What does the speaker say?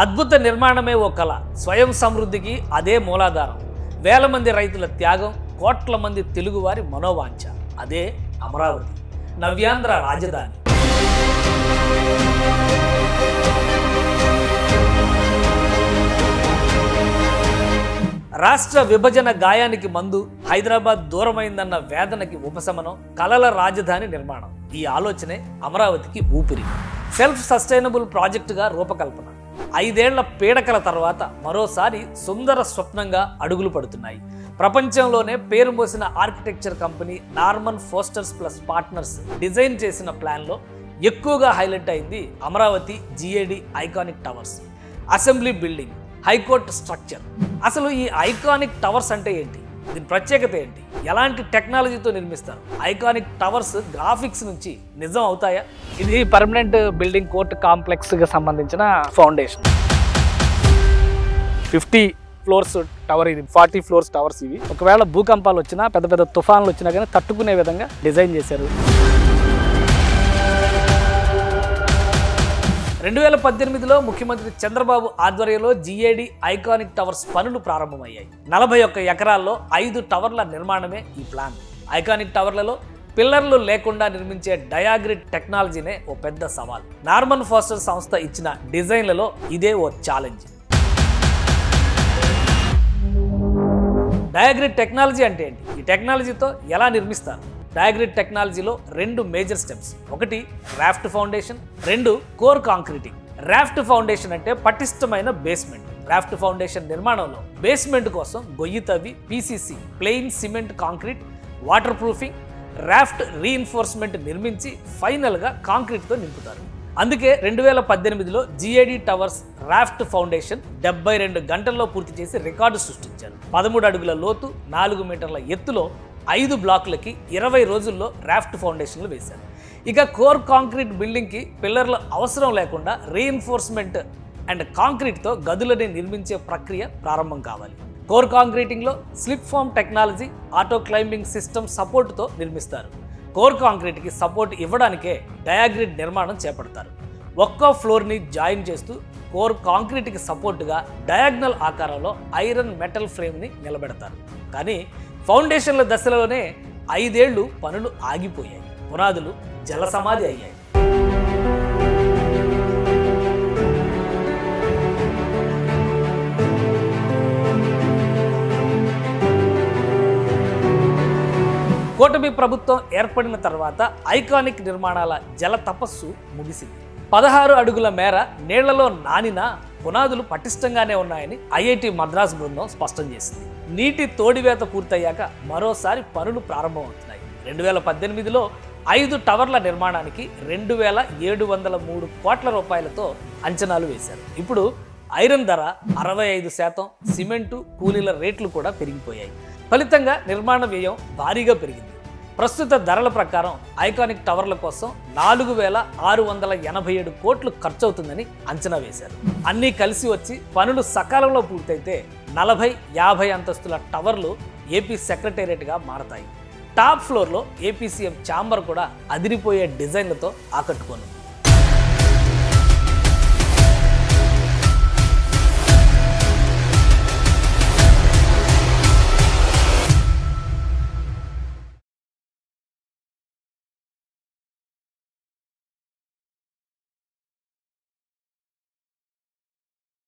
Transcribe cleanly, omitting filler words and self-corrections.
అద్భుత నిర్మాణమే ఓ కళ, స్వయం సమృద్ధికి అదే మూలాధారం. వేల మంది రైతుల త్యాగం, కోట్ల మంది తెలుగువారి మనోవాంఛ. అదే అమరావతి, నవ్యాంధ్ర రాజధాని. రాష్ట్ర విభజన గాయానికి మందు, హైదరాబాద్ దూరమైందన్న వేదనకి ఉపశమనం, కలల రాజధాని నిర్మాణం. ఈ ఆలోచనే అమరావతికి ఊపిరి. సెల్ఫ్ సస్టైనబుల్ ప్రాజెక్టుగా రూపకల్పన. 5 ఏళ్ల పీడకల తర్వాత మరోసారి సుందర స్వప్నంగా అడుగులు పడుతున్నాయి. ప్రపంచంలోనే పేరు మోసిన architecture company Norman Fosters plus partners design చేసిన ప్లాన్లో ఎక్కువగా హైలైట్ అయింది Amaravati GAD iconic towers. Assembly building, high court structure. అసలు ఈ ఐకానిక్ టవర్స్ అంటే ఏంటి? దీని ప్రత్యేకత ఏంటి? ఎలాంటి టెక్నాలజీతో నిర్మిస్తారు? ఐకానిక్ టవర్స్ గ్రాఫిక్స్ నుంచి నిజం అవుతాయా? ఇది పర్మనెంట్ బిల్డింగ్ కోర్టు కాంప్లెక్స్కి సంబంధించిన ఫౌండేషన్. 50 ఫ్లోర్స్ టవర్ ఇది, 40 ఫ్లోర్స్ టవర్స్ ఇవి. ఒకవేళ భూకంపాలు వచ్చినా, పెద్ద పెద్ద తుఫాన్లు వచ్చినా కానీ తట్టుకునే విధంగా డిజైన్ చేశారు. 2018లో ముఖ్యమంత్రి చంద్రబాబు ఆధ్వర్యంలో GAD ఐకానిక్ టవర్స్ పనులు ప్రారంభమయ్యాయి. 41 ఎకరాల్లో 5 టవర్ల నిర్మాణమే ఈ ప్లాన్. ఐకానిక్ టవర్లలో పిల్లర్లు లేకుండా నిర్మించే డయాగ్రిడ్ టెక్నాలజీనే ఓ పెద్ద సవాల్. నార్మన్ ఫోస్టర్ సంస్థ ఇచ్చిన డిజైన్లలో ఇదే ఓ ఛాలెంజ్. డయాగ్రిడ్ టెక్నాలజీ అంటే ఏంటి? ఈ టెక్నాలజీతో ఎలా నిర్మిస్తారు? డయాగ్రిడ్ టెక్నాలజీలో 2 మేజర్ స్టెప్స్. ఒకటి raft foundation, 2 core concreting. Raft foundation అంటే పటిష్టమైన బేస్మెంట్. రాఫ్ట్ ఫౌండేషన్ నిర్మాణంలో బేస్మెంట్ కోసం గొయ్యి తవ్వి PCC plain cement concrete, water proofing, raft reinforcement నిర్మించి ఫైనల్గా కాంక్రీట్తో నింపుతారు. అందుకే 2018లో GAD టవర్స్ రాఫ్ట్ ఫౌండేషన్ 72 గంటల్లో పూర్తి చేసి రికార్డు సృష్టించారు. 13 అడుగుల లోతు, 4 మీటర్ల ఎత్తులో 5 బ్లాకులకి 20 రోజుల్లో రాఫ్ట్ ఫౌండేషన్లు వేశారు. ఇక కోర్ కాంక్రీట్ బిల్డింగ్కి పిల్లర్ల అవసరం లేకుండా రీఇన్ఫోర్స్మెంట్ అండ్ కాంక్రీట్తో గదులని నిర్మించే ప్రక్రియ ప్రారంభం కావాలి. కోర్ కాంక్రీటింగ్లో slip form technology, auto climbing system సపోర్టుతో నిర్మిస్తారు. కోర్ కాంక్రీట్కి సపోర్ట్ ఇవ్వడానికే డయాగ్రిడ్ నిర్మాణం చేపడతారు. ఒక్కో ఫ్లోర్ని జాయిన్ చేస్తూ కోర్ కాంక్రీట్కి సపోర్టుగా డయాగ్నల్ ఆకారంలో ఐరన్ మెటల్ ఫ్రేమ్ని నిలబెడతారు. కానీ ఫౌండేషన్ల దశలోనే 5 ఏళ్లు పనులు ఆగిపోయాయి. పునాదులు జలసమాధి అయ్యాయి. కూటమి ప్రభుత్వం ఏర్పడిన తర్వాత ఐకానిక్ నిర్మాణాల జల తపస్సు ముగిసింది. 16 అడుగుల మేర నీళ్లలో నానిన పునాదులు పటిష్టంగానే ఉన్నాయని IIT మద్రాస్ బృందం స్పష్టం చేసింది. నీటి తోడివేత పూర్తయ్యాక మరోసారి పనులు ప్రారంభమవుతున్నాయి. 2018లో 5 టవర్ల నిర్మాణానికి 2703 కోట్ల రూపాయలతో అంచనాలు వేశారు. ఇప్పుడు ఐరన్ ధర 65%, సిమెంటు, కూలీల రేట్లు కూడా పెరిగిపోయాయి. ఫలితంగా నిర్మాణ వ్యయం భారీగా పెరిగింది. ప్రస్తుత ధరల ప్రకారం ఐకానిక్ టవర్ల కోసం 4687 కోట్లు ఖర్చవుతుందని అంచనా వేశారు. అన్నీ కలిసి వచ్చి పనులు సకాలంలో పూర్తయితే 40-50 అంతస్తుల టవర్లు ఏపీ సెక్రటేరియట్గా మారతాయి. టాప్ ఫ్లోర్లో ఏపీ సీఎం ఛాంబర్ కూడా అదిరిపోయే డిజైన్లతో ఆకట్టుకోను.